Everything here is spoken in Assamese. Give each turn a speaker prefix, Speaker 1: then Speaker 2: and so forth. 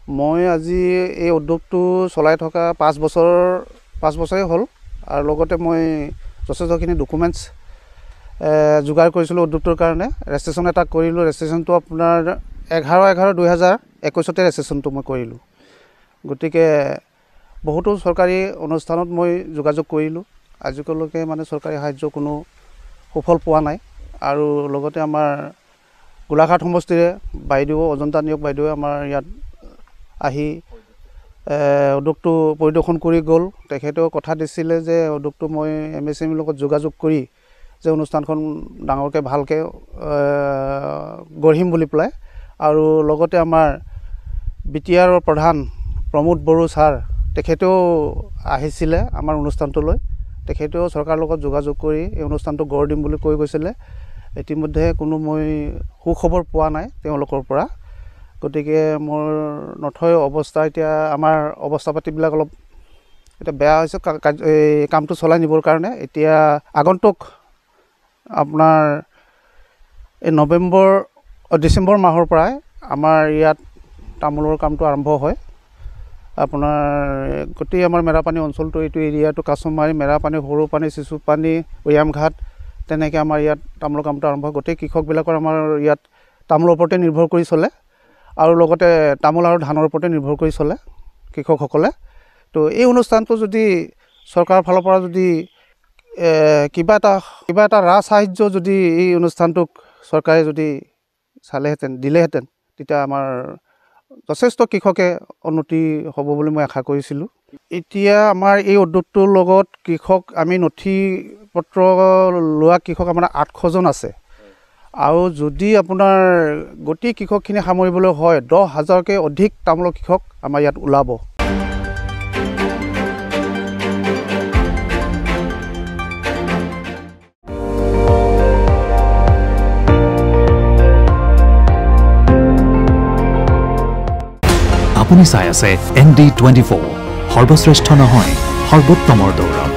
Speaker 1: মই আজি এই উদ্যোগটো চলাই থকা 5 বছৰে হ'ল আৰু লগতে মই যথেষ্টখিনি ডকুমেণ্টছ যোগাৰ কৰিছিলোঁ উদ্যোগটোৰ কাৰণে। ৰেজিষ্ট্ৰেশ্যন এটা কৰিলোঁ। ৰেজিষ্ট্ৰেশ্যনটো আপোনাৰ 11/11/2021তে ৰেজিষ্ট্ৰেশ্যনটো মই কৰিলোঁ। গতিকে বহুতো চৰকাৰী অনুষ্ঠানত মই যোগাযোগ কৰিলোঁ। আজিলৈকে মানে চৰকাৰী সাহায্য কোনো সুফল পোৱা নাই। আৰু লগতে আমাৰ গোলাঘাট সমষ্টিৰে বাইদেউ অজন্তা নিয়োগ বাইদেৱে আমাৰ ইয়াত আহি উদ্যোগটো পৰিদৰ্শন কৰি গ'ল। তেখেতেও কথা দিছিলে যে উদ্যোগটো মই MSMEৰ লগত যোগাযোগ কৰি যে অনুষ্ঠানখন ডাঙৰকৈ ভালকৈ গঢ়িম বুলি পেলাই। আৰু লগতে আমাৰ BTRৰ প্ৰধান প্ৰমোদ বড়ো ছাৰ তেখেতেও আহিছিলে আমাৰ অনুষ্ঠানটোলৈ। তেখেতেও চৰকাৰৰ লগত যোগাযোগ কৰি এই অনুষ্ঠানটো গঢ় দিম বুলি কৈ গৈছিলে। ইতিমধ্যে কোনো মই সুখবৰ পোৱা নাই তেওঁলোকৰ পৰা। গতিকে মোৰ নথৈ অৱস্থা এতিয়া আমাৰ অৱস্থা পাতিবিলাক অলপ এতিয়া বেয়া হৈছে এই কামটো চলাই নিবৰ কাৰণে। এতিয়া আগন্তুক আপোনাৰ এই ডিচেম্বৰ মাহৰ পৰাই আমাৰ ইয়াত তামোলৰ কামটো আৰম্ভ হয়। আপোনাৰ গোটেই আমাৰ মেৰাপানী অঞ্চলটো এইটো এৰিয়াটো কাছমাৰী, মেৰাপানী, সৰুপানী, চিচুপানী, উয়ামঘাট তেনেকৈ আমাৰ ইয়াত তামোলৰ কামটো আৰম্ভ হয়। গোটেই কৃষকবিলাকৰ আমাৰ ইয়াত তামোলৰ ওপৰতে নিৰ্ভৰ কৰি চলে আৰু লগতে তামোল আৰু ধানৰ ওপৰতে নিৰ্ভৰ কৰি চলে কৃষকসকলে। তো এই অনুষ্ঠানটো যদি চৰকাৰৰ ফালৰ পৰা যদি কিবা এটা সাহায্য যদি এই অনুষ্ঠানটোক চৰকাৰে যদি দিলেহেঁতেন তেতিয়া আমাৰ যথেষ্ট কৃষকে উন্নতি হ'ব বুলি মই আশা কৰিছিলোঁ। এতিয়া আমাৰ এই উদ্যোগটোৰ লগত কৃষক আমি নথি পত্ৰ লোৱা কৃষক আমাৰ 800জন আছে। আৰু যদি আপোনাৰ গোটেই কৃষকখিনি সামৰিবলৈ হয় 10,000কৈ অধিক তামোলৰ কৃষক আমাৰ ইয়াত ওলাব।
Speaker 2: আপুনি চাই আছে ND24, সৰ্বশ্ৰেষ্ঠ নহয় সৰ্বোত্তমৰ দৌৰ।